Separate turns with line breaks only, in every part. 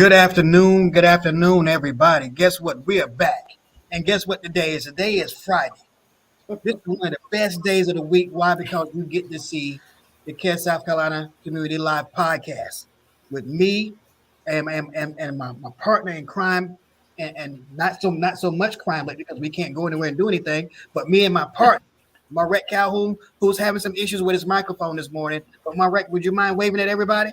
Good afternoon, everybody. Guess what? We are back. And guess what today is? Today is Friday. This is one of the best days of the week. Why? Because you get to see the CareSouth Carolina Community Live podcast with me and my partner in crime, and not so much crime, but because we can't go anywhere and do anything, but me and my partner, Marek Calhoun, who's having some issues with his microphone this morning. But Marek, would you mind waving at everybody?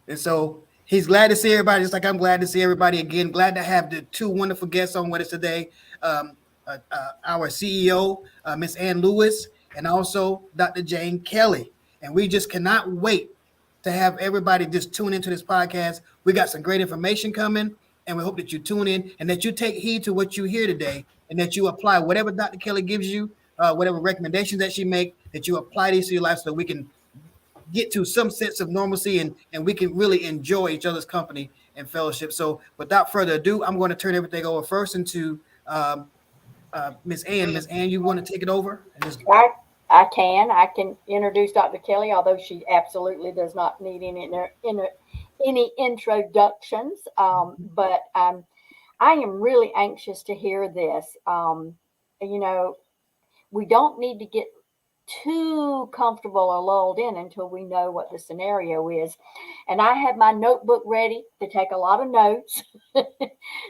And so he's glad to see everybody, just like I'm glad to see everybody again. Glad to have the two wonderful guests on with us today. Our CEO, Miss Ann Lewis, and also Dr. Jane Kelly. And we just cannot wait to have everybody just tune into this podcast. We got some great information coming, and we hope that you tune in and that you take heed to what you hear today and that you apply whatever Dr. Kelly gives you, whatever recommendations that she make, that you apply these to your life so that we can get to some sense of normalcy and we can really enjoy each other's company and fellowship. So without further ado, I'm going to turn everything over first into Miss Ann. Miss Ann, you want to take it over?
I can introduce Dr. Kelly, although she absolutely does not need any introductions. But I am really anxious to hear this. We don't need to get too comfortable or lulled in until we know what the scenario is. And I have my notebook ready to take a lot of notes.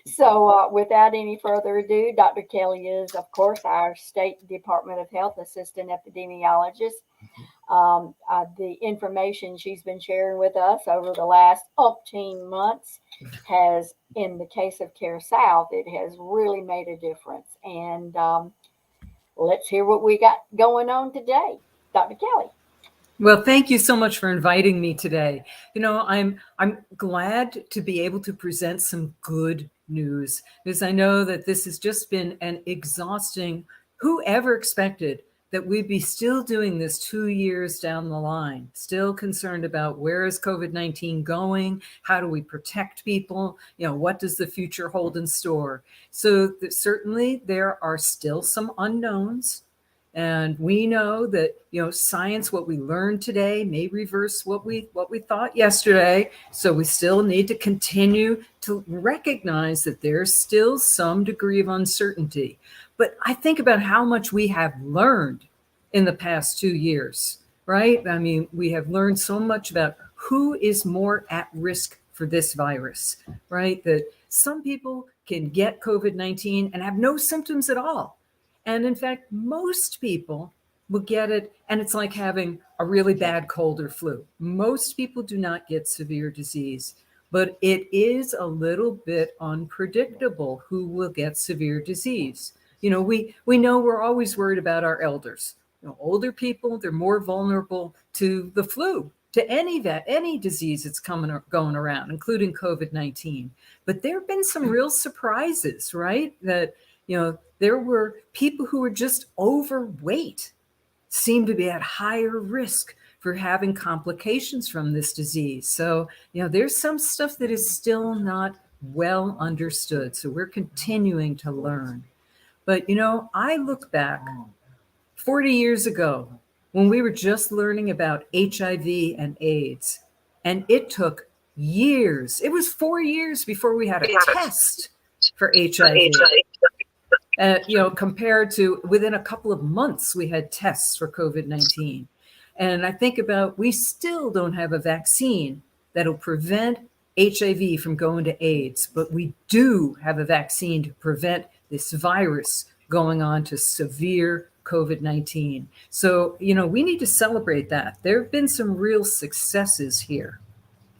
So without any further ado, Dr. Kelly is, of course, our State Department of Health Assistant Epidemiologist. The information she's been sharing with us over the last 18 months has, in the case of CareSouth, it has really made a difference. And let's hear what we got going on today. Dr. Kelly.
Well, thank you so much for inviting me today. I'm glad to be able to present some good news, because I know that this has just been an exhausting, whoever expected that we'd be still doing this 2 years down the line, still concerned about where is COVID-19 going? How do we protect people? What does the future hold in store? So certainly there are still some unknowns. And we know that, science, what we learned today may reverse what we thought yesterday. So we still need to continue to recognize that there's still some degree of uncertainty. But I think about how much we have learned in the past 2 years, right? I mean, we have learned so much about who is more at risk for this virus, right? That some people can get COVID-19 and have no symptoms at all. And in fact, most people will get it, and it's like having a really bad cold or flu. Most people do not get severe disease, but it is a little bit unpredictable who will get severe disease. We know we're always worried about our elders. Older people, they're more vulnerable to the flu, to any disease that's going around, including COVID-19. But there have been some real surprises, right? That, there were people who were just overweight, seem to be at higher risk for having complications from this disease. So, there's some stuff that is still not well understood. So we're continuing to learn. But, I look back 40 years ago when we were just learning about HIV and AIDS, and it took years. It was 4 years before we had a test for HIV. Compared to within a couple of months, we had tests for COVID-19. And I think about, we still don't have a vaccine that'll prevent HIV from going to AIDS, but we do have a vaccine to prevent this virus going on to severe COVID-19. So, we need to celebrate that. There have been some real successes here,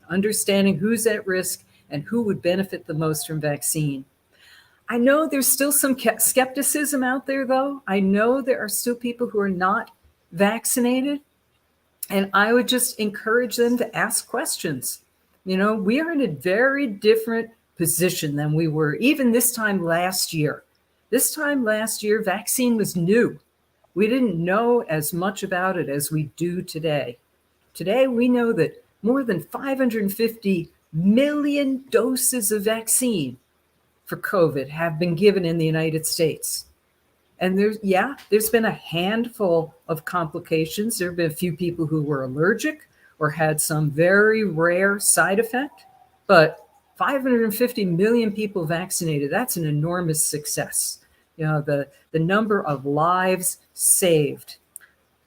understanding who's at risk and who would benefit the most from vaccine. I know there's still some skepticism out there, though. I know there are still people who are not vaccinated, and I would just encourage them to ask questions. We are in a very different position than we were even this time last year. This time last year, vaccine was new. We didn't know as much about it as we do today. Today, we know that more than 550 million doses of vaccine for COVID have been given in the United States. And there's been a handful of complications. There have been a few people who were allergic or had some very rare side effect. But 550 million people vaccinated, that's an enormous success. You know, the number of lives saved.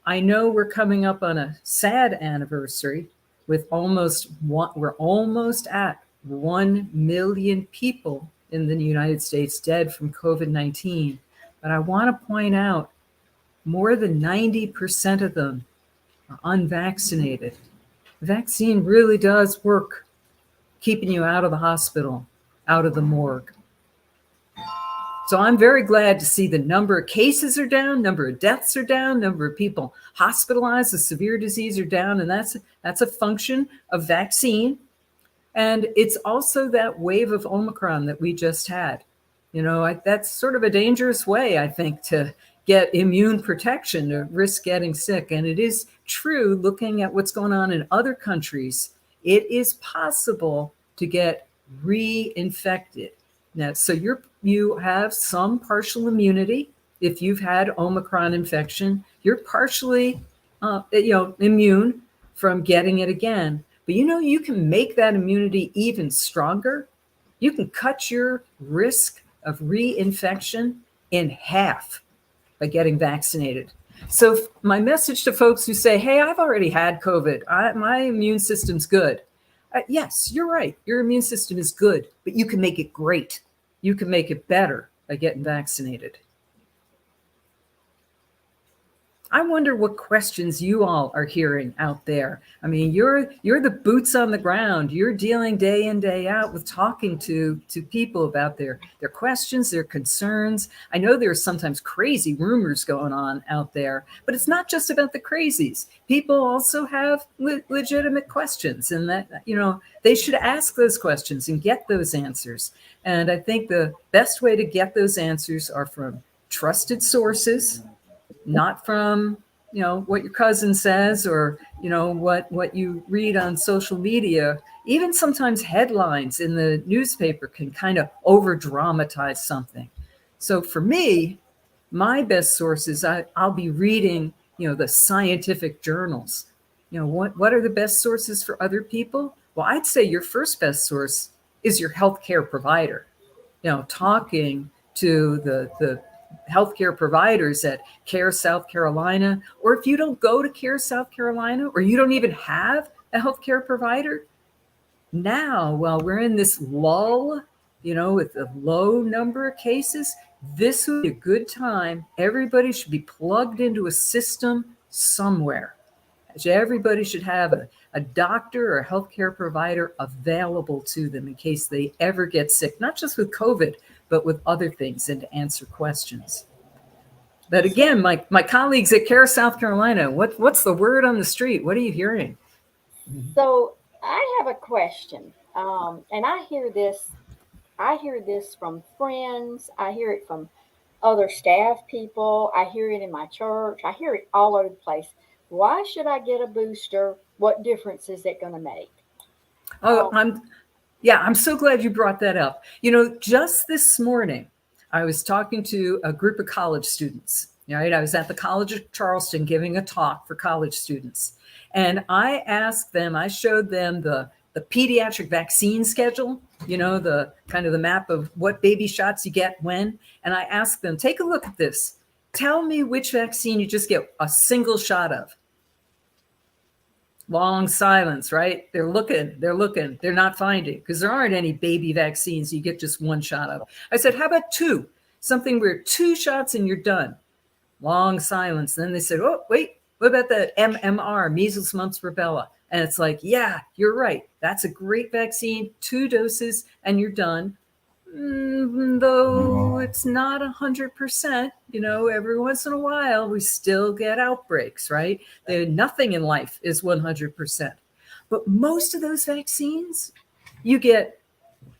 I know we're coming up on a sad anniversary with we're almost at 1 million people in the United States dead from COVID-19. But I want to point out more than 90% of them are unvaccinated. The vaccine really does work, keeping you out of the hospital, out of the morgue. So I'm very glad to see the number of cases are down, number of deaths are down, number of people hospitalized with severe disease are down, and that's a function of vaccine. And it's also that wave of Omicron that we just had. You know, that's sort of a dangerous way, I think, to get immune protection, to risk getting sick. And it is true, looking at what's going on in other countries, it is possible to get reinfected. Now, so you have some partial immunity. If you've had Omicron infection, you're partially immune from getting it again. But you can make that immunity even stronger. You can cut your risk of reinfection in half by getting vaccinated. So my message to folks who say, hey, I've already had COVID, my immune system's good. Yes, you're right. Your immune system is good, but you can make it great. You can make it better by getting vaccinated. I wonder what questions you all are hearing out there. I mean, you're the boots on the ground. You're dealing day in, day out with talking to people about their questions, their concerns. I know there's sometimes crazy rumors going on out there, but it's not just about the crazies. People also have legitimate questions, and that, they should ask those questions and get those answers. And I think the best way to get those answers are from trusted sources, not from, what your cousin says or, what you read on social media. Even sometimes headlines in the newspaper can kind of over dramatize something. So for me, my best sources, I'll be reading, the scientific journals. What are the best sources for other people? Well, I'd say your first best source is your healthcare provider. Talking to the healthcare providers at CareSouth, South Carolina, or if you don't go to CareSouth, South Carolina, or you don't even have a healthcare provider, now, while we're in this lull, with a low number of cases, this would be a good time. Everybody should be plugged into a system somewhere. Everybody should have a doctor or a healthcare provider available to them in case they ever get sick, not just with COVID, but with other things, and to answer questions. But again, my colleagues at CareSouth, South Carolina, what's the word on the street? What are you hearing?
So I have a question, and I hear this from friends. I hear it from other staff people. I hear it in my church. I hear it all over the place. Why should I get a booster? What difference is it going to make?
I'm so glad you brought that up. Just this morning, I was talking to a group of college students. Right? I was at the College of Charleston giving a talk for college students. And I showed them the pediatric vaccine schedule, the kind of the map of what baby shots you get when. And I asked them, take a look at this. Tell me which vaccine you just get a single shot of. Long silence, right? They're looking, they're not finding, because there aren't any baby vaccines you get just one shot of. I said, how about two? Something where 2 shots and you're done. Long silence. Then they said, oh, wait, what about the MMR, measles, mumps, rubella? And it's like, yeah, you're right. That's a great vaccine, 2 doses and you're done. Though it's not 100%, every once in a while we still get outbreaks, right? Nothing in life is 100%. But most of those vaccines, you get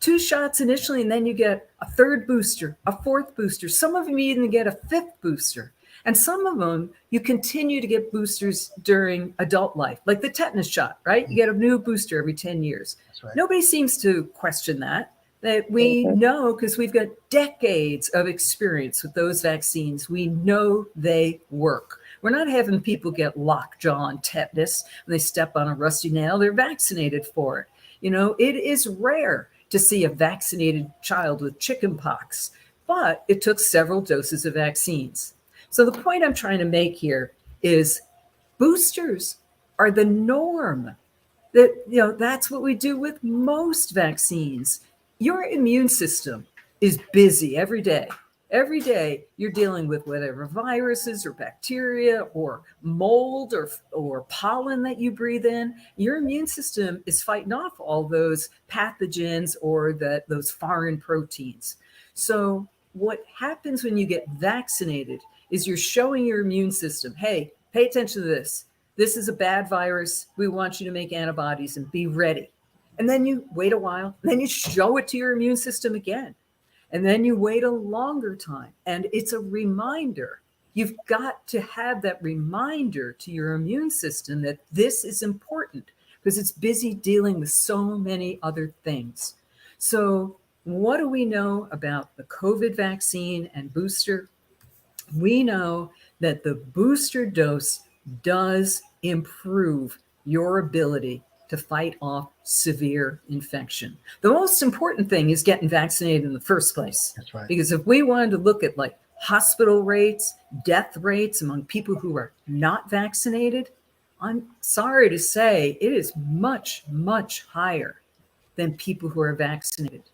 2 shots initially, and then you get a 3rd booster, a 4th booster. Some of them you even get a 5th booster. And some of them, you continue to get boosters during adult life, like the tetanus shot, right? You get a new booster every 10 years. That's right. Nobody seems to question that we know, because we've got decades of experience with those vaccines. We know they work. We're not having people get lockjaw and tetanus when they step on a rusty nail. They're vaccinated for it. It is rare to see a vaccinated child with chickenpox, but it took several doses of vaccines. So the point I'm trying to make here is boosters are the norm. That's what we do with most vaccines. Your immune system is busy every day. Every day you're dealing with whatever viruses or bacteria or mold or pollen that you breathe in. Your immune system is fighting off all those pathogens or those foreign proteins. So what happens when you get vaccinated is you're showing your immune system, hey, pay attention to this. This is a bad virus. We want you to make antibodies and be ready. And then you wait a while, then you show it to your immune system again. And then you wait a longer time. And it's a reminder. You've got to have that reminder to your immune system that this is important because it's busy dealing with so many other things. So what do we know about the COVID vaccine and booster? We know that the booster dose does improve your ability to fight off severe infection. The most important thing is getting vaccinated in the first place.
That's right.
Because if we wanted to look at like hospital rates, death rates among people who are not vaccinated, I'm sorry to say it is much, much higher than people who are vaccinated.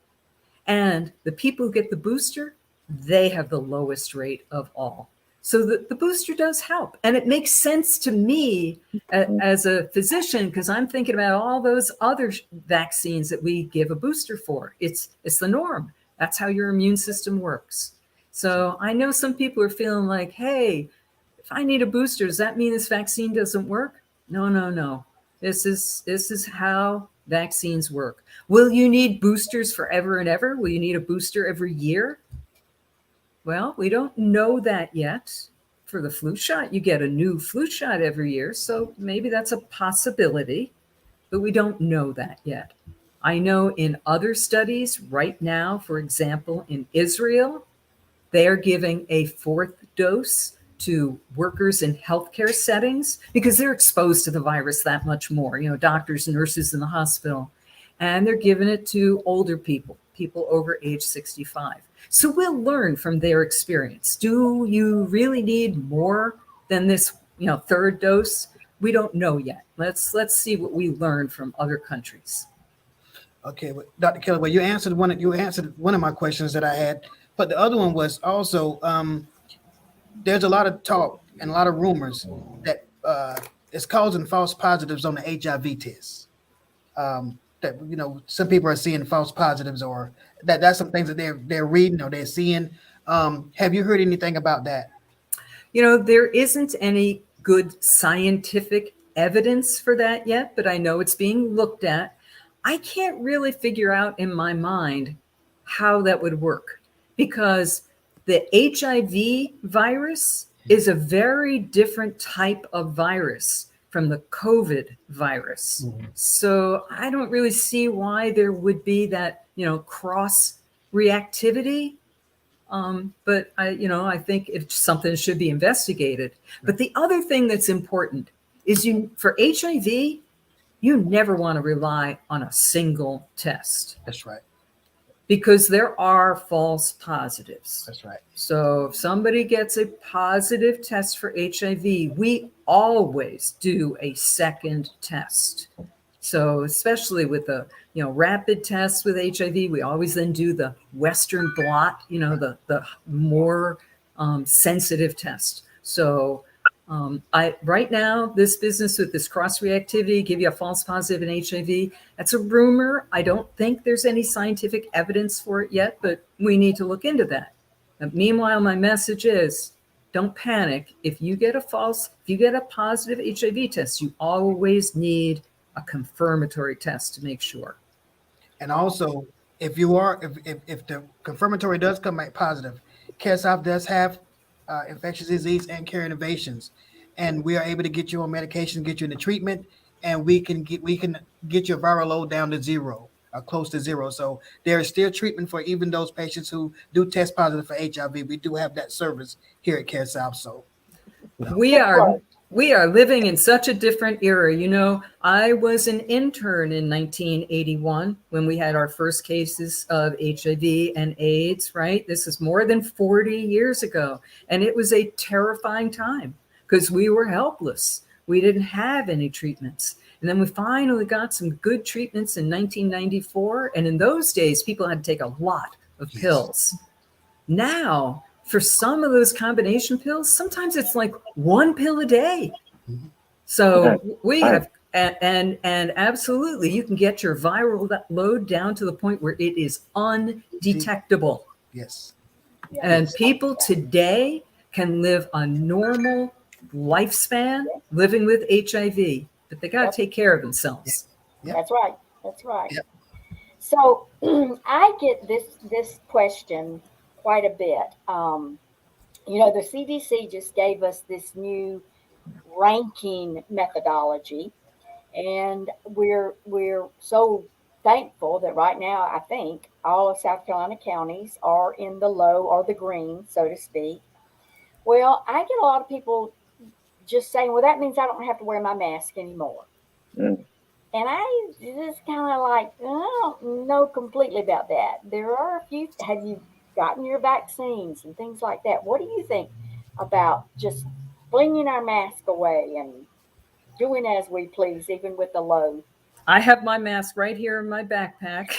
And the people who get the booster, they have the lowest rate of all. So the booster does help. And it makes sense to me as a physician, because I'm thinking about all those other vaccines that we give a booster for. It's the norm. That's how your immune system works. So I know some people are feeling like, hey, if I need a booster, does that mean this vaccine doesn't work? No. This is how vaccines work. Will you need boosters forever and ever? Will you need a booster every year? Well, we don't know that yet. For the flu shot, you get a new flu shot every year, so maybe that's a possibility, but we don't know that yet. I know in other studies right now, for example, in Israel, they are giving a fourth dose to workers in healthcare settings because they're exposed to the virus that much more, doctors and nurses in the hospital. And they're giving it to older people over age 65. So we'll learn from their experience. Do you really need more than this, third dose? We don't know yet. Let's see what we learn from other countries.
Okay, well, Dr. Kelly, well, you answered one of my questions that I had, but the other one was also there's a lot of talk and a lot of rumors that it's causing false positives on the HIV test. That some people are seeing false positives, or that's some things that they're reading or they're seeing. Have you heard anything about that?
There isn't any good scientific evidence for that yet, but I know it's being looked at. I can't really figure out in my mind how that would work because the HIV virus is a very different type of virus from the COVID virus. Mm-hmm. So I don't really see why there would be that, cross reactivity. But I think if something should be investigated. Right. But the other thing that's important is for HIV, you never want to rely on a single test.
That's right.
Because there are false positives.
That's right.
So if somebody gets a positive test for HIV, we always do a second test. So especially with the rapid tests with HIV, we always then do the Western blot, the more sensitive test. So right now, this business with this cross-reactivity, give you a false positive in HIV, that's a rumor. I don't think there's any scientific evidence for it yet, but we need to look into that. But meanwhile, my message is, don't panic. If you get a positive HIV test, you always need a confirmatory test to make sure.
And also, if the confirmatory does come back positive, CareSouth does have infectious disease and care innovations, and we are able to get you on medication, get you into treatment, and we can get your viral load down to zero or close to zero. So there is still treatment for even those patients who do test positive for HIV. We do have that service here at CareSouth. So
we are living in such a different era. You know, I was an intern in 1981 when we had our first cases of HIV and AIDS, right? This is more than 40 years ago. And it was a terrifying time because we were helpless. We didn't have any treatments. And then we finally got some good treatments in 1994. And in those days, people had to take a lot of pills. Now, for some of those combination pills, sometimes it's like one pill a day. So we have, and absolutely, you can get your viral load down to the point where it is undetectable.
Yes.
And people today can live a normal lifespan living with HIV, but they got to take care of themselves.
Yep.
That's right. That's right.
Yep.
So I get this question quite a bit. You know, the CDC just gave us this new ranking methodology, and we're so thankful that right now I think all of South Carolina counties are in the low or the green, so to speak. Well, I get a lot of people just saying, well, that means I don't have to wear my mask anymore.
Mm.
And I just kind of like, I don't know completely about that. There are a few, have you gotten your vaccines and things like that? What do you think about just flinging our mask away and doing as we please, even with the low?
I have my mask right here in my backpack,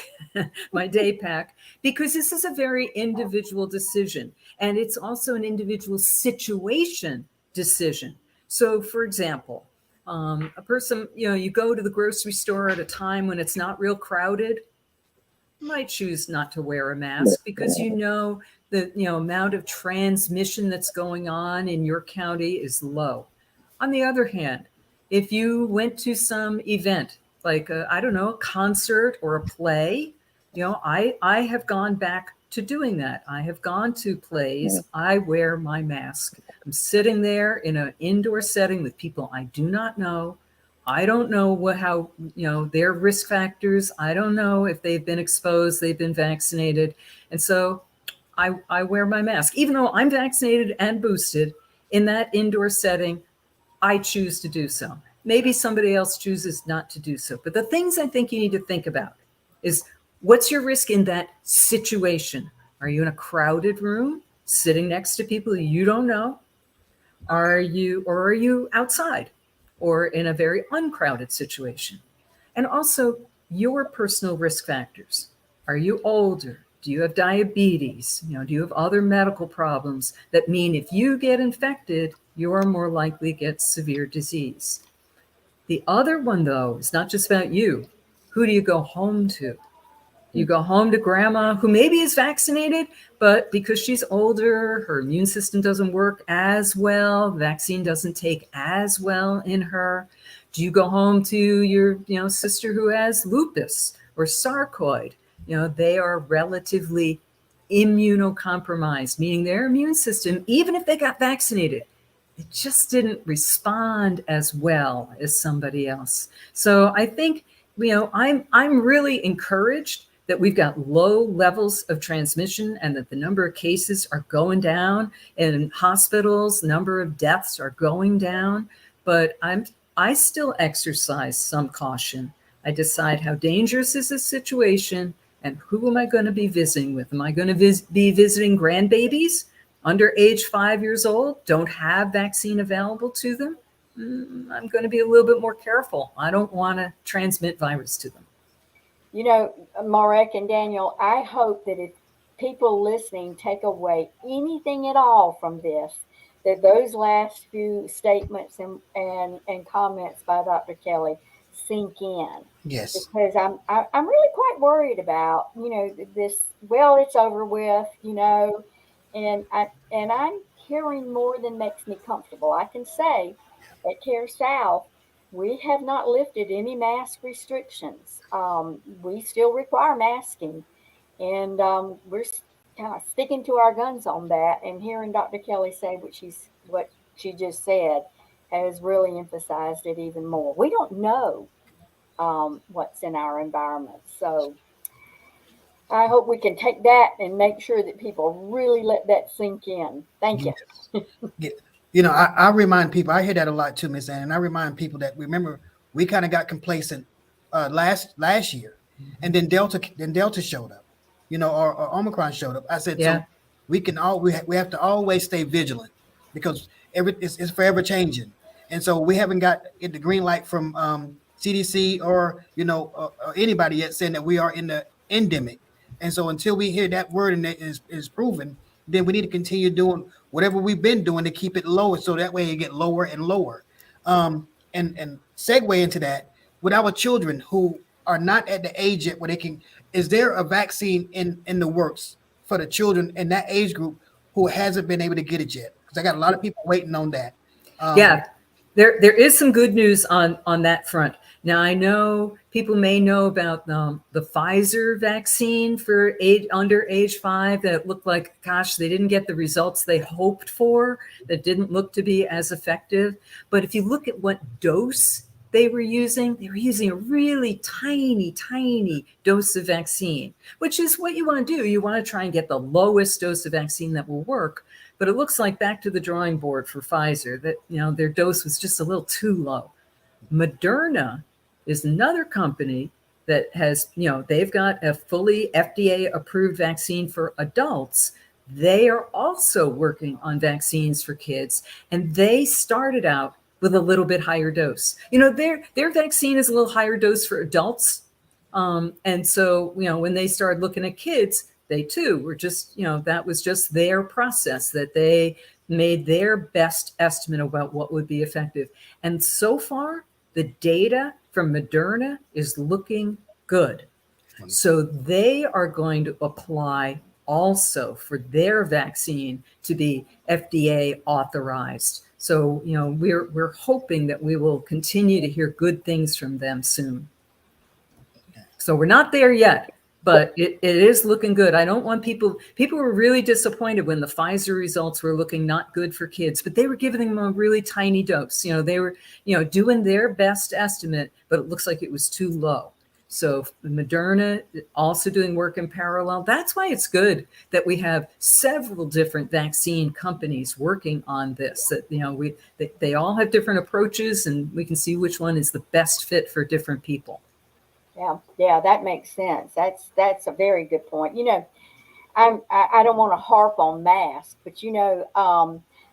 my day pack, because this is a very individual decision. And it's also an individual situation decision. So, for example, a person, you know, you go to the grocery store at a time when it's not real crowded, might choose not to wear a mask because you know the amount of transmission that's going on in your county is low. On the other hand, if you went to some event like I don't know, a concert or a play, you know, I have gone back to doing that. I have gone to plays. I wear my mask. I'm sitting there in an indoor setting with people I do not know. I don't know how, you know, their risk factors. I don't know if they've been exposed, they've been vaccinated. And so I wear my mask. Even though I'm vaccinated and boosted in that indoor setting, I choose to do so. Maybe somebody else chooses not to do so. But the things I think you need to think about is what's your risk in that situation? Are you in a crowded room sitting next to people you don't know? Are you outside or in a very uncrowded situation? And also your personal risk factors. Are you older? Do you have diabetes? You know, do you have other medical problems that mean if you get infected, you're more likely to get severe disease? The other one, though, is not just about you. Who do you go home to? You go home to grandma who maybe is vaccinated, but because she's older, her immune system doesn't work as well. Vaccine doesn't take as well in her. Do you go home to your, sister who has lupus or sarcoid? You know, they are relatively immunocompromised, meaning their immune system, even if they got vaccinated, it just didn't respond as well as somebody else. So I think, I'm really encouraged that we've got low levels of transmission and that the number of cases are going down in hospitals, number of deaths are going down, but I still exercise some caution. I decide how dangerous is this situation and who am I going to be visiting with? Am I going to be visiting grandbabies under age 5 years old, don't have vaccine available to them? I'm going to be a little bit more careful. I don't want to transmit virus to them.
You know, Marek and Daniel, I hope that if people listening take away anything at all from this, that those last few statements and comments by Dr. Kelly sink in.
Yes.
Because I'm really quite worried about, this, well, it's over with, and I'm hearing more than makes me comfortable. I can say at CareSouth, we have not lifted any mask restrictions. We still require masking, and we're kind of sticking to our guns on that. And hearing Dr. Kelly say what she just said has really emphasized it even more. We don't know what's in our environment, so I hope we can take that and make sure that people really let that sink in. Thank you.
I remind people, I hear that a lot too, Miss Ann, and I remind people that remember we kind of got complacent last year, and then Delta showed up, or Omicron showed up. I said
Yeah.
so we have to always stay vigilant because it's forever changing, and so we haven't got the green light from CDC or anybody yet saying that we are in the endemic, and so until we hear that word and it is proven, then we need to continue doing whatever we've been doing to keep it lower, so that way it get lower and lower. And segue into that with our children who are not at the age yet where they can. Is there a vaccine in the works for the children in that age group who hasn't been able to get it yet? Because I got a lot of people waiting on that.
Yeah, there is some good news on that front. Now I know people may know about the Pfizer vaccine for under age 5 that looked like, gosh, they didn't get the results they hoped for. That didn't look to be as effective. But if you look at what dose they were using a really tiny dose of vaccine, which is what you want to do. You want to try and get the lowest dose of vaccine that will work. But it looks like back to the drawing board for Pfizer, that their dose was just a little too low. Moderna is another company that has, they've got a fully FDA approved vaccine for adults. They are also working on vaccines for kids, and they started out with a little bit higher dose. Their vaccine is a little higher dose for adults. And so, when they started looking at kids, they too were just, that was just their process, that they made their best estimate about what would be effective. And so far, the data from Moderna is looking good. So they are going to apply also for their vaccine to be FDA authorized. So, we're hoping that we will continue to hear good things from them soon. So we're not there yet, but it is looking good. I don't want people were really disappointed when the Pfizer results were looking not good for kids, but they were giving them a really tiny dose. They were, doing their best estimate, but it looks like it was too low. So Moderna also doing work in parallel. That's why it's good that we have several different vaccine companies working on this. That they all have different approaches, and we can see which one is the best fit for different people.
Yeah, that makes sense. That's a very good point. I don't want to harp on masks, but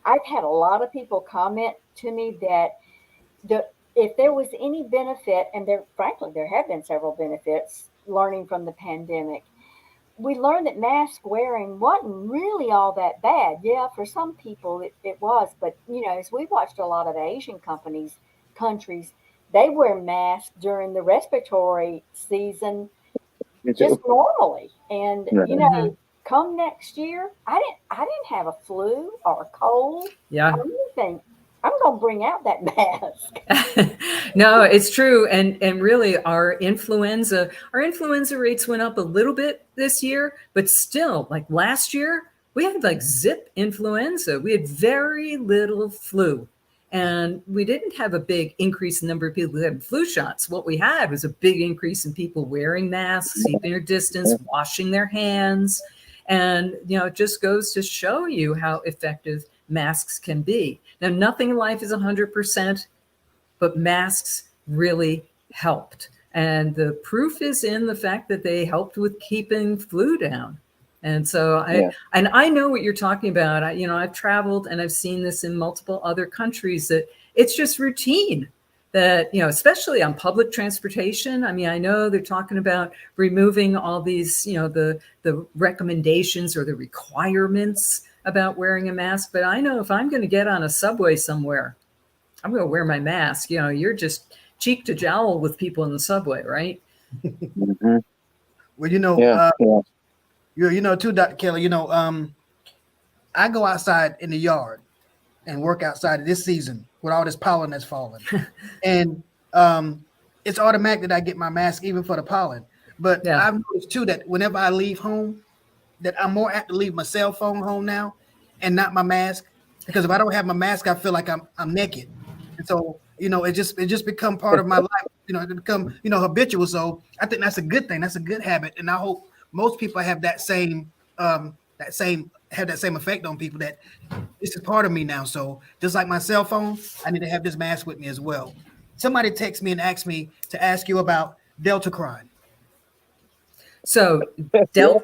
I've had a lot of people comment to me that if there was any benefit, and frankly there have been several benefits learning from the pandemic, we learned that mask wearing wasn't really all that bad. Yeah, for some people it was, but as we watched a lot of Asian countries, they wear masks during the respiratory season just normally. And come next year, I didn't have a flu or a cold or anything. I'm going to bring out that mask.
No, it's true. And really our influenza rates went up a little bit this year, but still, like last year, we had like zip influenza. We had very little flu. And we didn't have a big increase in the number of people who had flu shots. What we had was a big increase in people wearing masks, keeping their distance, washing their hands. And, it just goes to show you how effective masks can be. Now, nothing in life is 100%, but masks really helped. And the proof is in the fact that they helped with keeping flu down. And so I know what you're talking about. I've traveled and I've seen this in multiple other countries, that it's just routine that, especially on public transportation. I mean, I know they're talking about removing all these, the recommendations or the requirements about wearing a mask. But I know if I'm going to get on a subway somewhere, I'm going to wear my mask. You're just cheek to jowl with people in the subway, right?
Mm-hmm. Well, too, Dr. Kelly, I go outside in the yard and work outside this season with all this pollen that's falling. And it's automatic that I get my mask even for the pollen. But I've noticed too that whenever I leave home, that I'm more apt to leave my cell phone home now and not my mask. Because if I don't have my mask, I feel like I'm naked. And so, it just become part of my life, it become, habitual. So I think that's a good thing. That's a good habit. And I hope most people have that same have that same effect on people, that this is part of me now. So just like my cell phone, I need to have this mask with me as well. Somebody texted me and asked me to ask you about Deltacron.
So
Yeah.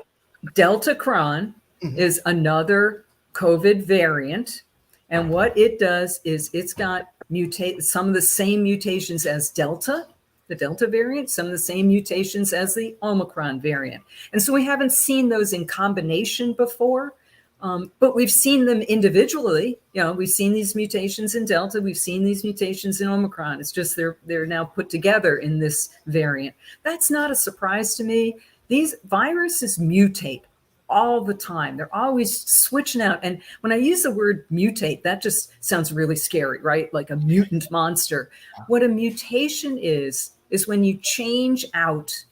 Deltacron is another COVID variant. And what it does is it's got some of the same mutations as Delta, the Delta variant, some of the same mutations as the Omicron variant. And so we haven't seen those in combination before, but we've seen them individually. We've seen these mutations in Delta, we've seen these mutations in Omicron. It's just they're now put together in this variant. That's not a surprise to me. These viruses mutate all the time. They're always switching out. And when I use the word mutate, that just sounds really scary, right? Like a mutant monster. What a mutation is when you change out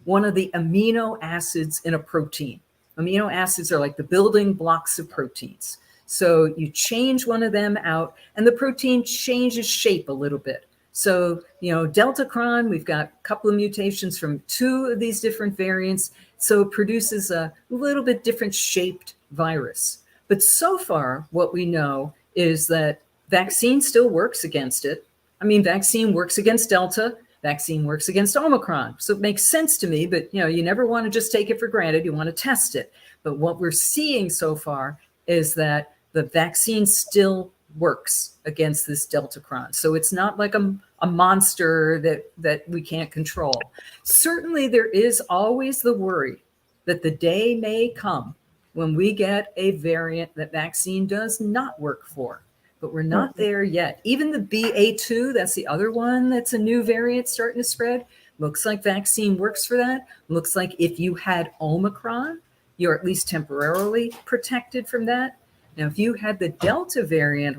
one of the amino acids in a protein. Amino acids are like the building blocks of proteins. So you change one of them out and the protein changes shape a little bit. So, Deltacron, we've got a couple of mutations from 2 of these different variants. So it produces a little bit different shaped virus. But so far, what we know is that vaccine still works against it. Vaccine works against Delta. Vaccine works against Omicron. So it makes sense to me, but you never want to just take it for granted. You want to test it. But what we're seeing so far is that the vaccine still works against this Deltacron. So it's not like a monster that we can't control. Certainly there is always the worry that the day may come when we get a variant that vaccine does not work for, but we're not there yet. Even the BA2, that's the other one that's a new variant starting to spread, looks like vaccine works for that. Looks like if you had Omicron, you're at least temporarily protected from that. Now, if you had the Delta variant,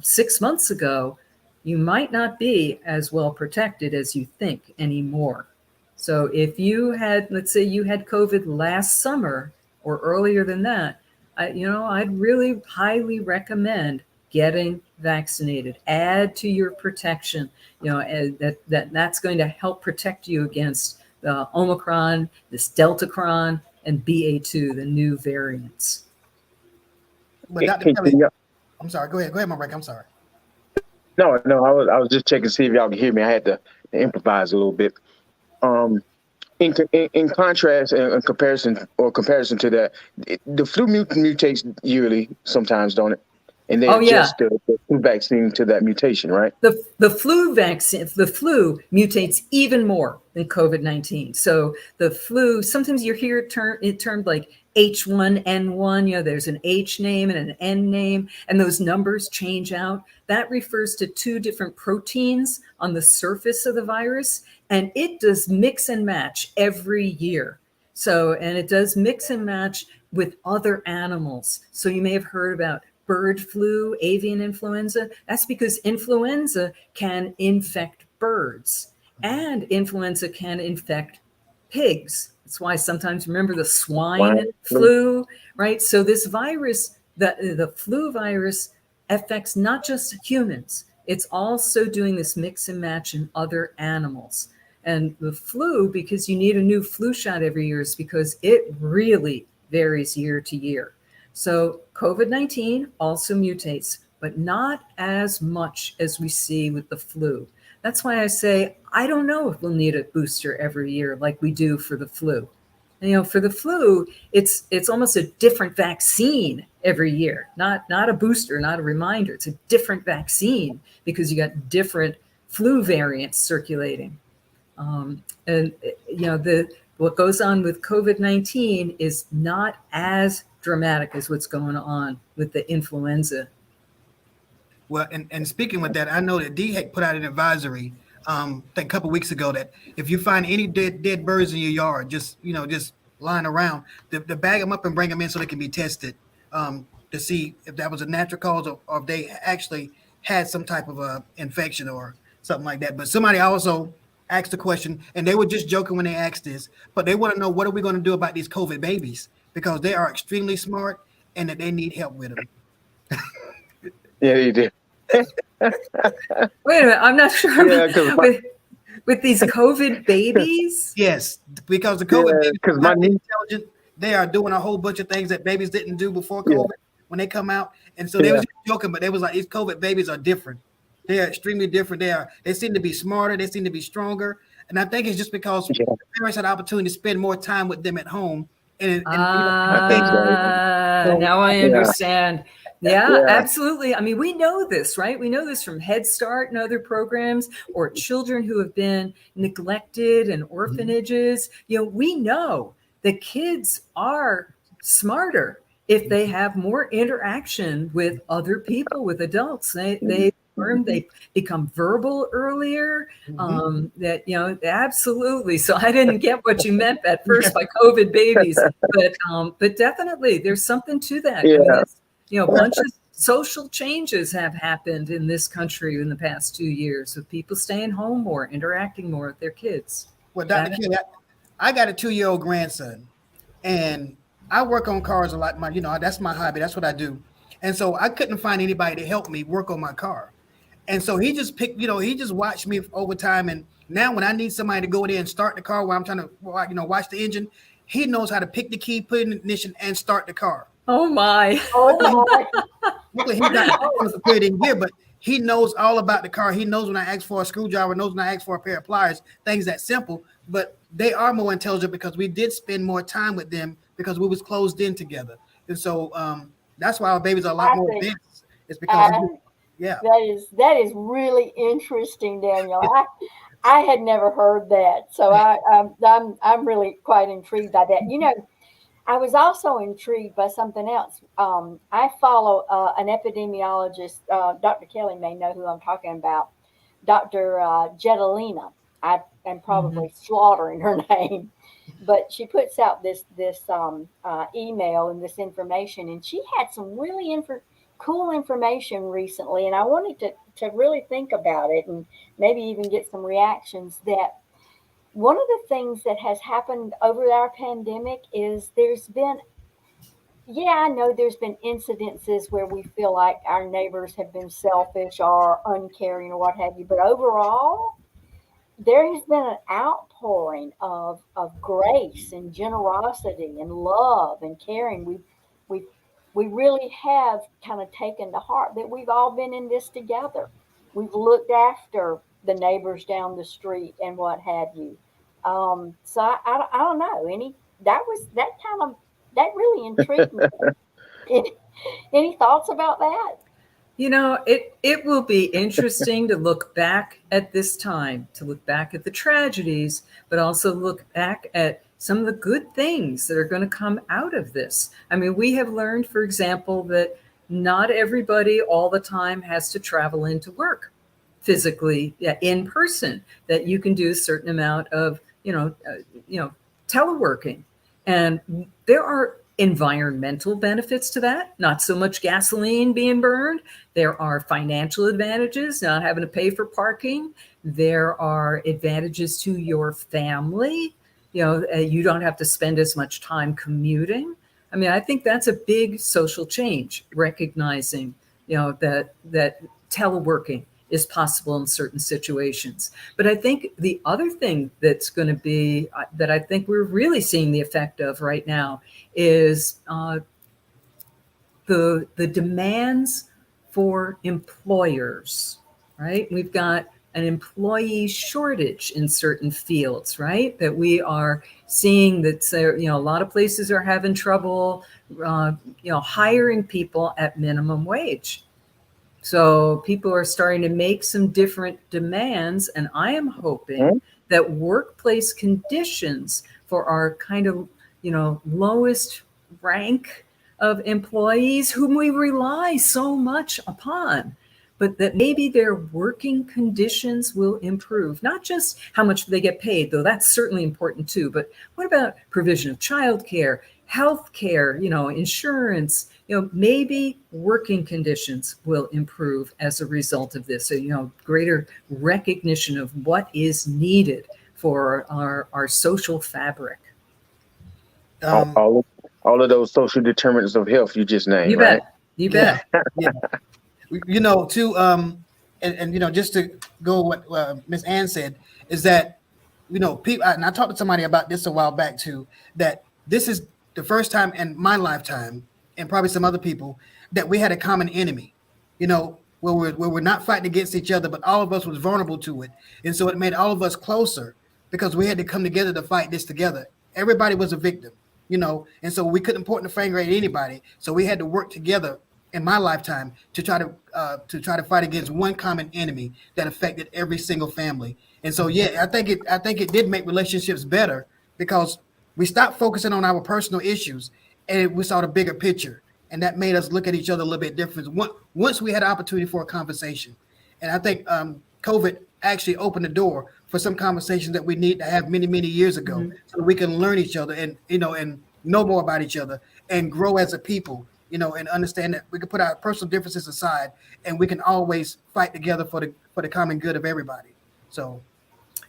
6 months ago, you might not be as well protected as you think anymore. So if you had, let's say you had COVID last summer or earlier than that, I'd really highly recommend getting vaccinated. Add to your protection, that's going to help protect you against the Omicron, this Deltacron, and BA2, the new variants.
But Dr. Kelly, I'm sorry. Go ahead, Marek. I'm sorry.
No, I was just checking to see if y'all can hear me. I had to improvise a little bit. In contrast and comparison to that, the flu mutates yearly sometimes, don't it? And they adjust the flu vaccine to that mutation, right?
The flu vaccine, the flu mutates even more than COVID-19. So the flu, sometimes you hear it termed like H1N1, there's an H name and an N name, and those numbers change out. That refers to 2 different proteins on the surface of the virus, and it does mix and match every year. So, and it does mix and match with other animals. So you may have heard about bird flu, avian influenza. That's because influenza can infect birds and influenza can infect pigs. That's why sometimes, remember the swine flu, right? So this virus, the flu virus, affects not just humans. It's also doing this mix and match in other animals. And the flu, because you need a new flu shot every year, is because it really varies year to year. So COVID-19 also mutates, but not as much as we see with the flu. That's why I say, I don't know if we'll need a booster every year like we do for the flu. For the flu, it's almost a different vaccine every year, not a booster, not a reminder. It's a different vaccine because you got different flu variants circulating. What goes on with COVID-19 is not as dramatic as what's going on with the influenza.
Well, and speaking with that, I know that DHEC put out an advisory I think a couple weeks ago that if you find any dead birds in your yard, just lying around, to bag them up and bring them in so they can be tested to see if that was a natural cause or if they actually had some type of infection or something like that. But somebody also asked the question, and they were just joking when they asked this, but they want to know, what are we going to do about these COVID babies? Because they are extremely smart and that they need help with them.
Yeah, you do.
Wait a minute, I'm not sure. With these COVID babies?
Yes, because the COVID babies are not intelligent. they are doing a whole bunch of things that babies didn't do before
Yeah.
COVID when they come out. And so they was joking, but they was like, these COVID babies are different. They are extremely different. They seem to be smarter. They seem to be stronger. And I think it's just because parents had the opportunity to spend more time with them at home. And
I think so.
Now I
Yeah.
understand. Yeah,
Yeah.
absolutely. I mean, we know this, right? We know this from Head Start and other programs, or children who have been neglected in orphanages. We know that kids are smarter if they have more interaction with other people, with adults. They learn, they become verbal earlier. Absolutely. So I didn't get what you meant at first by COVID babies, but definitely there's something to that.
Yeah.
I mean, that's, a bunch of social changes have happened in this country in the past 2 years of people staying home more, interacting more with their kids.
Well, Dr. Kelly, I got a 2-year-old grandson, and I work on cars a lot. That's my hobby. That's what I do. And so I couldn't find anybody to help me work on my car. And so he just he just watched me over time. And now when I need somebody to go there and start the car while I'm trying to, watch the engine, he knows how to pick the key, put it in the ignition, and start the car.
Oh my.
Luckily, he's not put it in gear, but he knows all about the car. He knows when I ask for a screwdriver, knows when I ask for a pair of pliers, things that simple. But they are more intelligent because we did spend more time with them because we was closed in together. And so that's why our babies are a lot more advanced. It's because
that is really interesting, Daniel. I had never heard that, so I'm really quite intrigued by that. I was also intrigued by something else. I follow an epidemiologist. Dr. Kelly may know who I'm talking about. Dr. Jetalina. I am probably slaughtering her name, but she puts out this email and this information, and she had some really cool information recently, and I wanted to really think about it and maybe even get some reactions. That one of the things that has happened over our pandemic is I know there's been incidences where we feel like our neighbors have been selfish or uncaring or what have you, but overall, there has been an outpouring of grace and generosity and love and caring. We really have kind of taken to heart that we've all been in this together. We've looked after the neighbors down the street and what have you. So I don't know. That really intrigued me. Any thoughts about that?
It will be interesting to look back at this time, to look back at the tragedies, but also look back at some of the good things that are going to come out of this. I mean, we have learned, for example, that not everybody all the time has to travel into work physically, in person, that you can do a certain amount of, teleworking. And there are environmental benefits to that, not so much gasoline being burned. There are financial advantages, not having to pay for parking. There are advantages to your family. You don't have to spend as much time commuting. I mean, I think that's a big social change, recognizing, that teleworking is possible in certain situations. But I think the other thing that's going to be, that I think we're really seeing the effect of right now, is the demands for employers, right? We've got an employee shortage in certain fields, right? That we are seeing that, a lot of places are having trouble, hiring people at minimum wage. So people are starting to make some different demands, and I am hoping that workplace conditions for our kind of, lowest rank of employees whom we rely so much upon, but that maybe their working conditions will improve. Not just how much they get paid, though that's certainly important too, but what about provision of childcare, health care, insurance, maybe working conditions will improve as a result of this. So, greater recognition of what is needed for our social fabric.
All of those social determinants of health you just named, right?
You bet.
Yeah. Just to go what Ms. Ann said, is that, people, and I talked to somebody about this a while back too, that this is the first time in my lifetime, and probably some other people, that we had a common enemy, where we're not fighting against each other, but all of us was vulnerable to it. And so it made all of us closer because we had to come together to fight this together. Everybody was a victim, and so we couldn't point the finger at anybody. So we had to work together in my lifetime to try to fight against one common enemy that affected every single family. And so, yeah, I think it did make relationships better because we stopped focusing on our personal issues and we saw the bigger picture. And that made us look at each other a little bit different once we had an opportunity for a conversation. And I think COVID actually opened the door for some conversations that we need to have many, many years ago, so that we can learn each other and know more about each other and grow as a people, and understand that we can put our personal differences aside and we can always fight together for the common good of everybody. So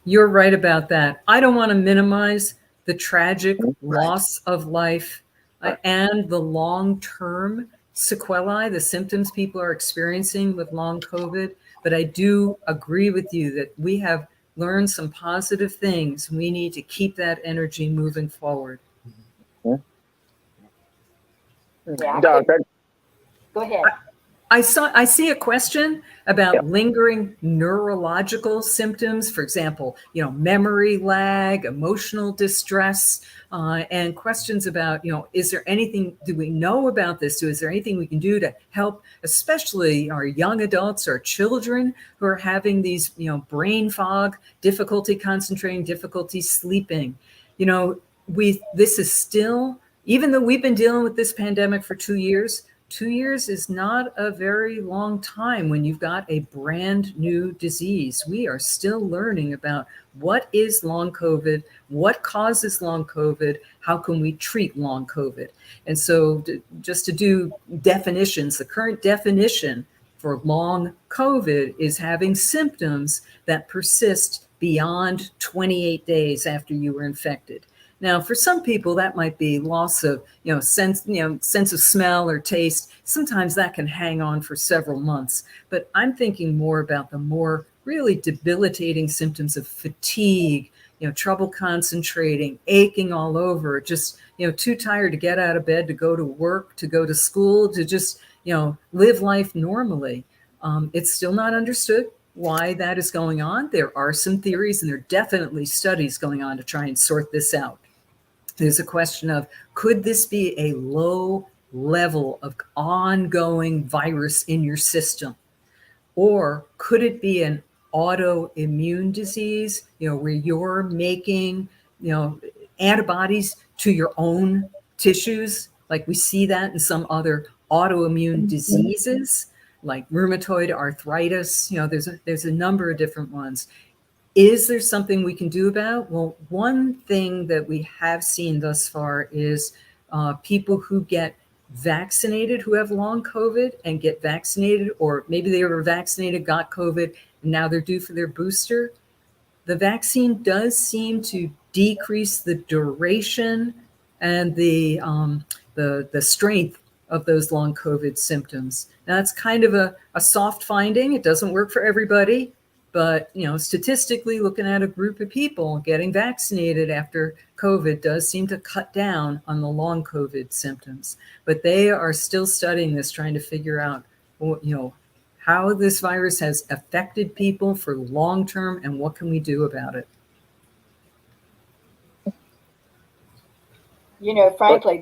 you're right about that. I don't want to minimize the tragic loss of life and the long-term sequelae, the symptoms people are experiencing with long COVID. But I do agree with you that we have learned some positive things. We need to keep that energy moving forward.
Yeah, go ahead.
I see a question about lingering neurological symptoms, for example, memory lag, emotional distress, and questions about, is there anything, do we know about this? Is there anything we can do to help, especially our young adults or children who are having these, brain fog, difficulty concentrating, difficulty sleeping? This is still, even though we've been dealing with this pandemic for 2 years, 2 years is not a very long time when you've got a brand new disease. We are still learning about what is long COVID, what causes long COVID, how can we treat long COVID. And so just to do definitions, the current definition for long COVID is having symptoms that persist beyond 28 days after you were infected. Now, for some people, that might be loss of, sense of smell or taste. Sometimes that can hang on for several months. But I'm thinking more about the more really debilitating symptoms of fatigue, trouble concentrating, aching all over, just, too tired to get out of bed, to go to work, to go to school, to just, live life normally. It's still not understood why that is going on. There are some theories, and there are definitely studies going on to try and sort this out. There's a question of, could this be a low level of ongoing virus in your system? Or could it be an autoimmune disease, where you're making, antibodies to your own tissues? Like we see that in some other autoimmune diseases, like rheumatoid arthritis. There's a number of different ones. Is there something we can do about? Well, one thing that we have seen thus far is people who get vaccinated, who have long COVID and get vaccinated, or maybe they were vaccinated, got COVID, and now they're due for their booster. The vaccine does seem to decrease the duration and the strength of those long COVID symptoms. Now, that's kind of a soft finding. It doesn't work for everybody. But, statistically, looking at a group of people getting vaccinated after COVID does seem to cut down on the long COVID symptoms. But they are still studying this, trying to figure out, how this virus has affected people for long term and what can we do about it.
Frankly,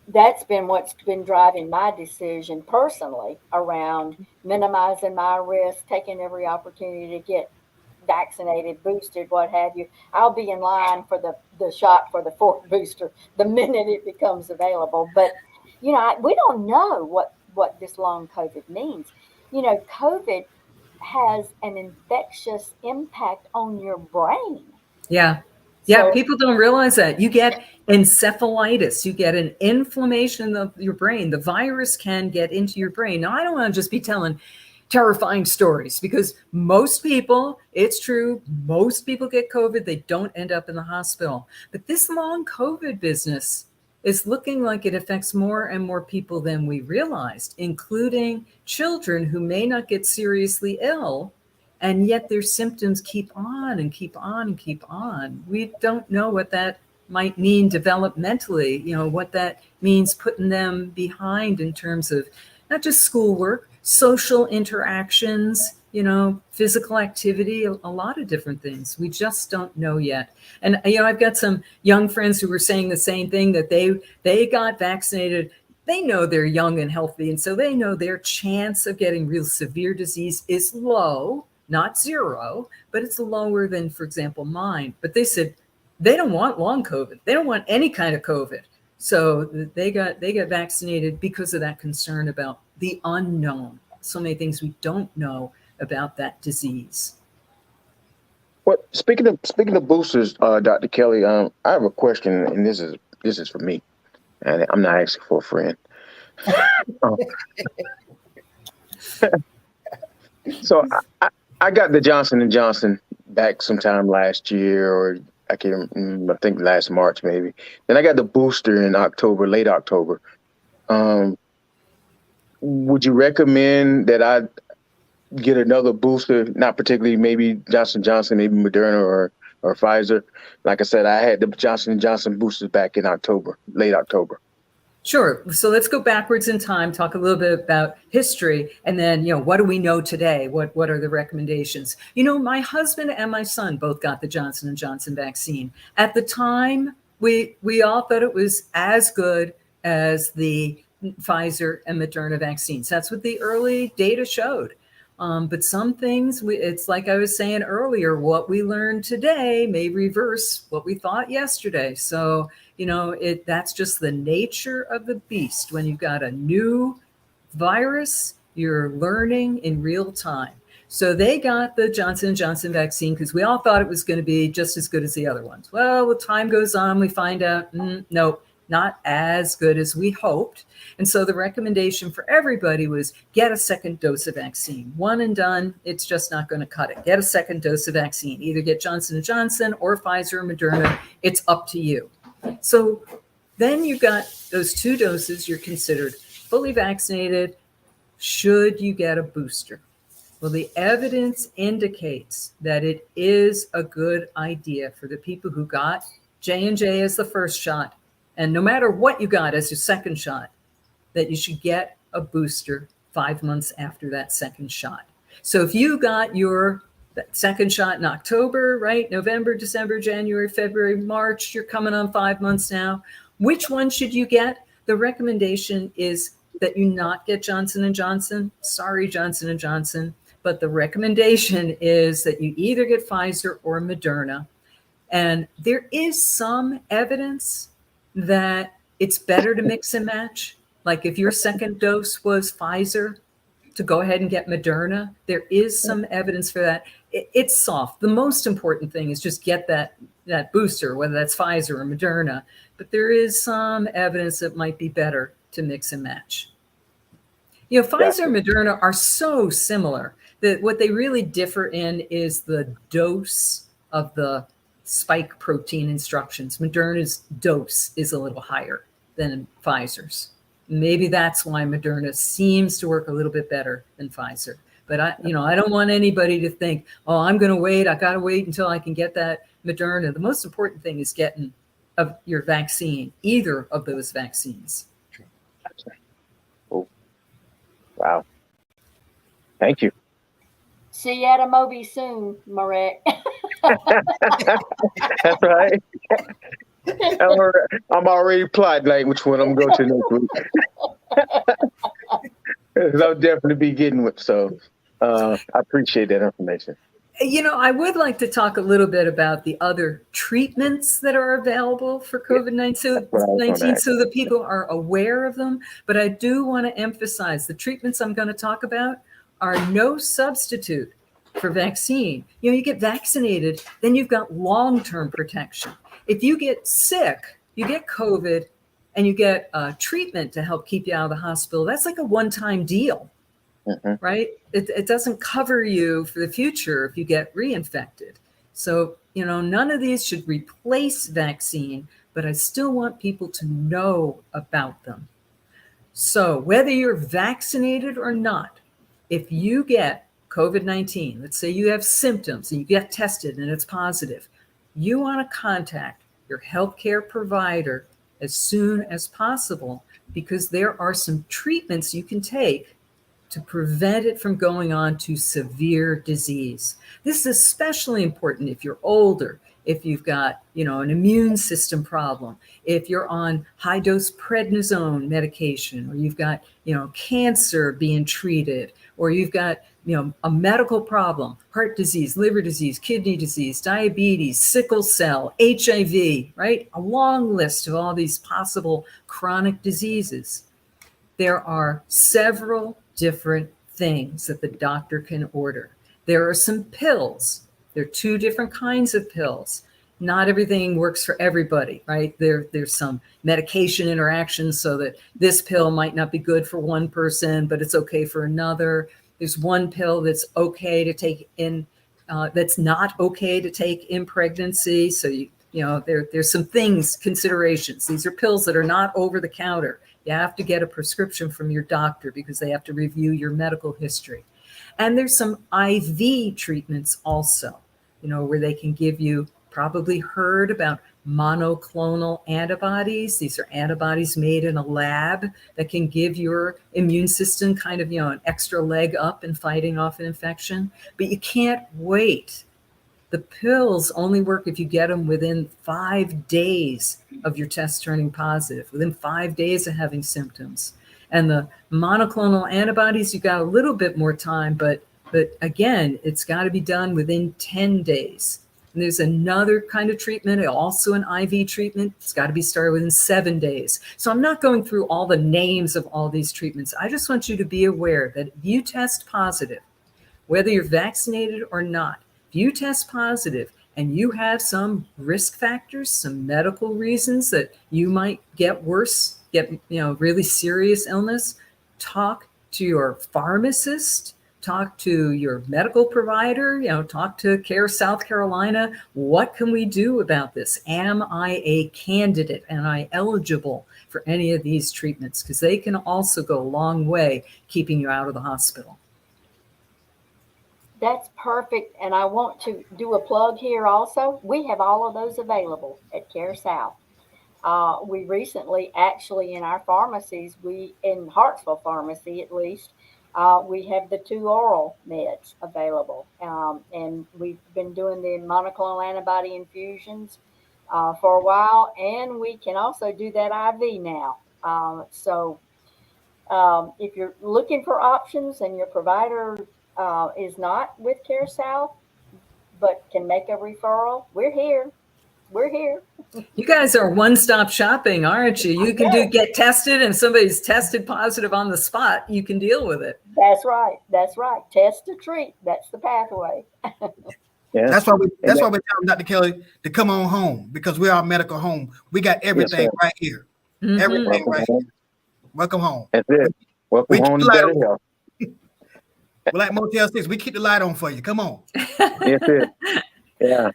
that's been what's been driving my decision personally around minimizing my risk, taking every opportunity to get vaccinated, boosted, what have you. I'll be in line for the shot for the fourth booster the minute it becomes available. But, we don't know what this long COVID means. COVID has an infectious impact on your brain.
Yeah. Yeah, people don't realize that. You get encephalitis. You get an inflammation of your brain. The virus can get into your brain. Now, I don't want to just be telling terrifying stories because most people, it's true, most people get COVID. They don't end up in the hospital. But this long COVID business is looking like it affects more and more people than we realized, including children who may not get seriously ill, and yet their symptoms keep on and keep on and keep on. We don't know what that might mean developmentally, what that means putting them behind in terms of not just schoolwork, social interactions, physical activity, a lot of different things. We just don't know yet. And, I've got some young friends who were saying the same thing, that they got vaccinated. They know they're young and healthy, and so they know their chance of getting real severe disease is low, not zero, but it's lower than, for example, mine. But they said they don't want long COVID. They don't want any kind of COVID. So they got vaccinated because of that concern about the unknown. So many things we don't know about that disease.
Well, speaking of boosters, Dr. Kelly, I have a question, and this is for me, and I'm not asking for a friend. So I got the Johnson & Johnson back sometime last year, or I think last March maybe. Then I got the booster in October, late October. Would you recommend that I get another booster? Not particularly maybe Johnson & Johnson, maybe Moderna or Pfizer. Like I said, I had the Johnson & Johnson boosters back in October, late October.
Sure. So let's go backwards in time, talk a little bit about history, and then, what do we know today? What are the recommendations? My husband and my son both got the Johnson & Johnson vaccine. At the time, we all thought it was as good as the Pfizer and Moderna vaccines. That's what the early data showed. But some things, it's like I was saying earlier, what we learned today may reverse what we thought yesterday. So, that's just the nature of the beast. When you've got a new virus, you're learning in real time. So they got the Johnson & Johnson vaccine because we all thought it was going to be just as good as the other ones. Well, when time goes on, we find out, no, not as good as we hoped. And so the recommendation for everybody was get a second dose of vaccine. One and done, it's just not going to cut it. Get a second dose of vaccine. Either get Johnson & Johnson or Pfizer or Moderna. It's up to you. So then you've got those 2 doses. You're considered fully vaccinated. Should you get a booster? Well, the evidence indicates that it is a good idea for the people who got J&J as the first shot, and no matter what you got as your second shot, that you should get a booster 5 months after that second shot. So if you got your second shot in October, right? November, December, January, February, March, you're coming on 5 months now. Which one should you get? The recommendation is that you not get Johnson & Johnson. Sorry, Johnson & Johnson. But the recommendation is that you either get Pfizer or Moderna. And there is some evidence that it's better to mix and match. Like if your second dose was Pfizer, to go ahead and get Moderna. There is some evidence for that. It's soft. The most important thing is just get that booster, whether that's Pfizer or Moderna. But there is some evidence that might be better to mix and match. Pfizer and Moderna are so similar that what they really differ in is the dose of the spike protein instructions. Moderna's dose is a little higher than Pfizer's. Maybe that's why Moderna seems to work a little bit better than Pfizer. But I don't want anybody to think, oh, I'm going to wait. I got to wait until I can get that Moderna. The most important thing is getting your vaccine, either of those vaccines.
Oh, wow. Thank you.
See you at a Moby soon, Marek.
That's right. I'm already plotting like which one I'm going to next week. I'll definitely be getting with. So I appreciate that information.
I would like to talk a little bit about the other treatments that are available for COVID-19 so that people are aware of them. But I do want to emphasize the treatments I'm going to talk about are no substitute for vaccine. You get vaccinated, then you've got long-term protection. If you get sick, you get COVID, and you get treatment to help keep you out of the hospital, that's like a one-time deal, right? It doesn't cover you for the future if you get reinfected. So, none of these should replace vaccine, but I still want people to know about them. So whether you're vaccinated or not, if you get COVID-19, let's say you have symptoms and you get tested and it's positive, you want to contact your healthcare provider as soon as possible, because there are some treatments you can take to prevent it from going on to severe disease. This is especially important if you're older, if you've got, an immune system problem, if you're on high dose prednisone medication, or you've got, cancer being treated, or you've got, a medical problem, heart disease, liver disease, kidney disease, diabetes, sickle cell, HIV, right? A long list of all these possible chronic diseases. There are several different things that the doctor can order. There are some pills. There are 2 different kinds of pills. Not everything works for everybody, right? There's some medication interactions, so that this pill might not be good for one person, but it's okay for another. There's one pill that's okay to take in, that's not okay to take in pregnancy. So there's some considerations. These are pills that are not over the counter. You have to get a prescription from your doctor because they have to review your medical history. And there's some IV treatments also, where they can give you, probably heard about monoclonal antibodies. These are antibodies made in a lab that can give your immune system kind of, an extra leg up in fighting off an infection. But you can't wait. The pills only work if you get them within 5 days of your test turning positive, within 5 days of having symptoms. And the monoclonal antibodies, you got a little bit more time, but again, it's got to be done within 10 days. And there's another kind of treatment, also an IV treatment. It's got to be started within 7 days. So I'm not going through all the names of all these treatments. I just want you to be aware that if you test positive, whether you're vaccinated or not, if you test positive and you have some risk factors, some medical reasons that you might get worse, really serious illness, talk to your pharmacist, talk to your medical provider, talk to CareSouth Carolina. What can we do about this? Am I a candidate? Am I eligible for any of these treatments? Because they can also go a long way keeping you out of the hospital.
That's perfect. And I want to do a plug here also. We have all of those available at CareSouth. We recently, actually, in our pharmacies, in Hartsville Pharmacy at least, we have the 2 oral meds available. And we've been doing the monoclonal antibody infusions for a while. And we can also do that IV now. If you're looking for options and your provider is not with CareSouth, but can make a referral, we're here. We're here.
You guys are one-stop shopping, aren't you? You can get tested, and if somebody's tested positive on the spot, you can deal with it.
That's right. That's right. Test to treat. That's the pathway.
Yeah.
That's why we tell Dr. Kelly to come on home, because we are a medical home. We got everything right here.
Mm-hmm.
Everything right here. Welcome home.
That's it. Welcome home to better health.
We're like Motel 6. We keep the light on for you. Come on.
That's it. Yeah.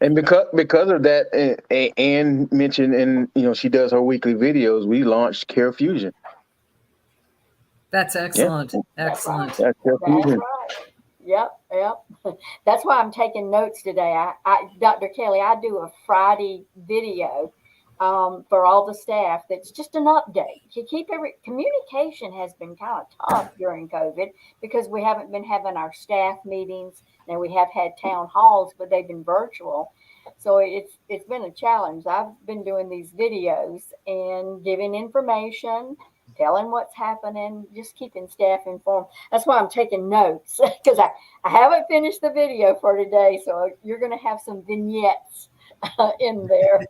And because of that, Ann mentioned, and she does her weekly videos, we launched Care Fusion.
That's excellent. Yeah. Excellent.
That's right.
Yep. That's why I'm taking notes today. Dr. Kelly, I do a Friday video for all the staff. That's just an update. Communication has been kind of tough during COVID because we haven't been having our staff meetings. Now we have had town halls, but they've been virtual. So it's been a challenge. I've been doing these videos and giving information, telling what's happening, just keeping staff informed. That's why I'm taking notes, because I haven't finished the video for today. So you're going to have some vignettes in there.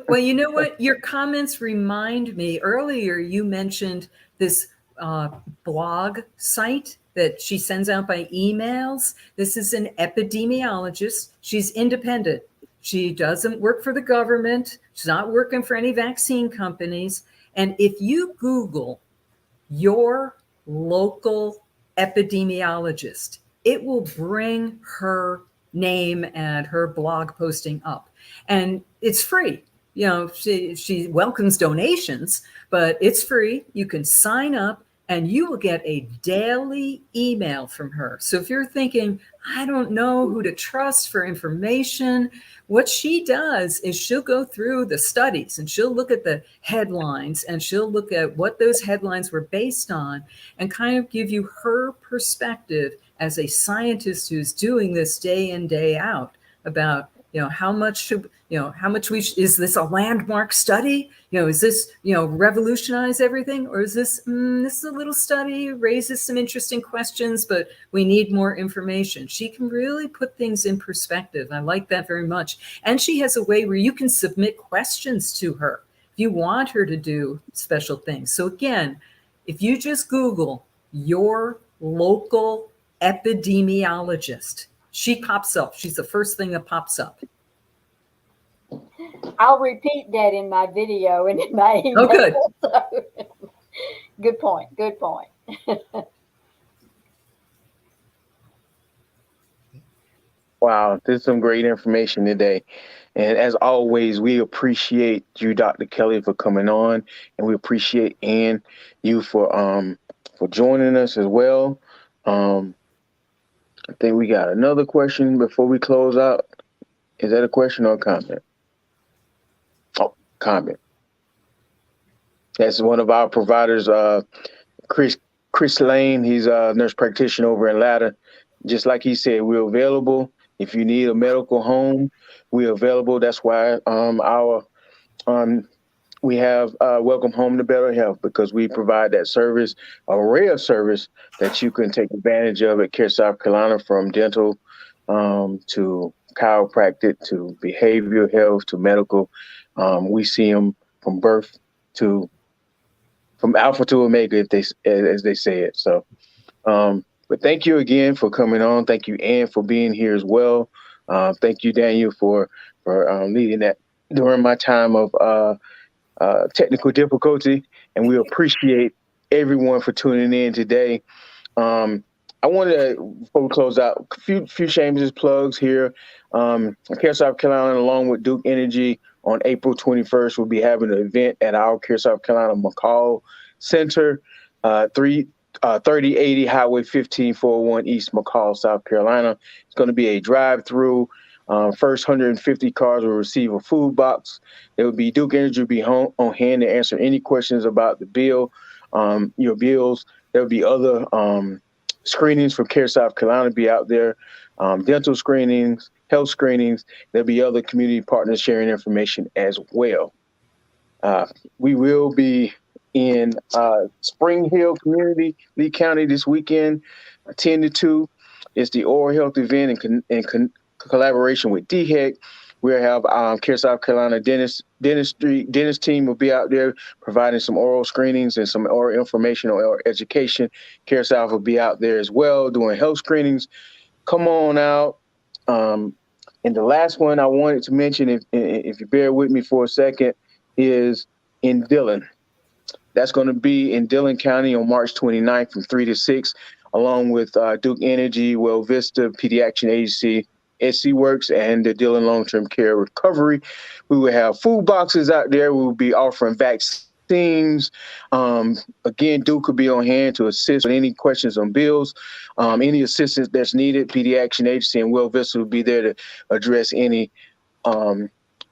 Well, you know what? Your comments remind me. Earlier, you mentioned this blog site that she sends out by emails. This is an epidemiologist. She's independent. She doesn't work for the government. She's not working for any vaccine companies. And if you Google your local epidemiologist, it will bring her name and her blog posting up. And it's free. She welcomes donations, but it's free. You can sign up and you will get a daily email from her. So if you're thinking, I don't know who to trust for information. What she does is she'll go through the studies and she'll look at the headlines and she'll look at what those headlines were based on and kind of give you her perspective as a scientist who's doing this day in, day out about, how much should, how much is this a landmark study? Is this, revolutionize everything? Or is this is a little study, raises some interesting questions, but we need more information. She can really put things in perspective. I like that very much. And she has a way where you can submit questions to her if you want her to do special things. So again, if you just Google your local epidemiologist, she pops up. She's the first thing that pops up.
I'll repeat that in my video and in my email.
Oh, good.
So, good point. Good point.
Wow, this is some great information today. And as always, we appreciate you, Dr. Kelly, for coming on, and we appreciate Ann, you for joining us as well. I think we got another question before we close out. Is that a question or a comment? Oh, comment. That's one of our providers, Chris Lane. He's a nurse practitioner over in Latta. Just like he said, we're available. If you need a medical home, we're available. That's why we have Welcome Home to Better Health, because we provide that service, a rare service that you can take advantage of at CareSouth, South Carolina, from dental to chiropractic to behavioral health to medical. We see them from birth from alpha to omega, as they say it. So, but thank you again for coming on. Thank you, Ann, for being here as well. Thank you, Daniel, for leading that during my time of technical difficulty, and we appreciate everyone for tuning in today. I wanted to, before we close out, a few shameless plugs here. CareSouth, South Carolina, along with Duke Energy, on April 21st, we'll be having an event at our CareSouth South Carolina McCall Center, 3080 Highway 15401 East McCall, South Carolina. It's going to be a drive-through. First 150 cars will receive a food box. There will be Duke Energy will be on hand to answer any questions about the bill, your bills. There will be other screenings from CareSouth South Carolina be out there, dental screenings, health screenings. There'll be other community partners sharing information as well. We will be in Spring Hill Community, Lee County, this weekend, 10 to 2. It's the oral health event in collaboration with DHEC. We'll have CareSouth South Carolina dentist team will be out there providing some oral screenings and some oral information or oral education. CareSouth will be out there as well doing health screenings. Come on out. And the last one I wanted to mention, if you bear with me for a second, is in Dillon. That's going to be in Dillon County on March 29th from 3 to 6, along with Duke Energy, Well Vista, Pediatric Agency, SC Works, and the Dillon Long-Term Care Recovery. We will have food boxes out there. We will be offering vaccines. Again, Duke will be on hand to assist with any questions on bills, any assistance that's needed. Pediatric Agency and Well Vista will be there to address any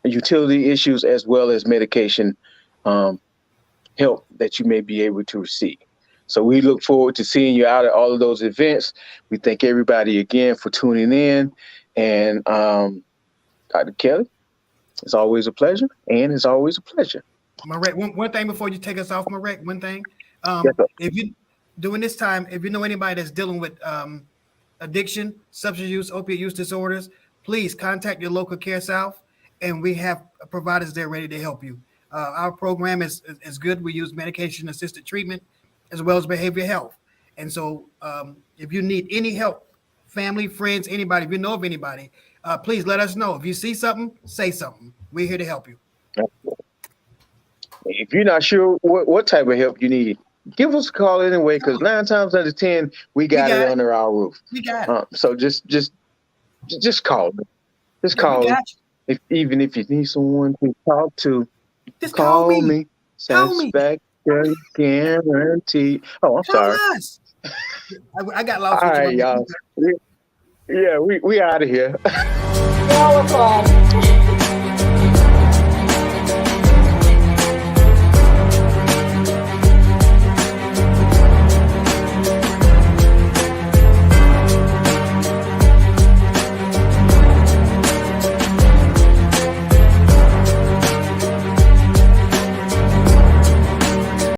utility issues as well as medication help that you may be able to receive. So we look forward to seeing you out at all of those events. We thank everybody again for tuning in. And Dr. Kelly, it's always a pleasure. And it's always a pleasure.
Marek, one thing before you take us off, Marek, one thing.
Yes,
if you during this time, if you know anybody that's dealing with addiction, substance use, opiate use disorders, please contact your local CareSouth, and we have providers there ready to help you. Our program is good. We use medication-assisted treatment as well as behavioral health. And so if you need any help, family, friends, anybody, if you know of anybody, please let us know. If you see something, say something. We're here to help you.
If you're not sure what type of help you need, give us a call anyway, because 9 times out of 10, we got it under our roof.
We got it.
So just call me. Just call me. Even if you need someone to talk to,
just
call me. Satisfaction guarantee. Oh, I'm sorry.
Us. I got lost.
All right, y'all. Yeah, we out of here.
Y'all are fun.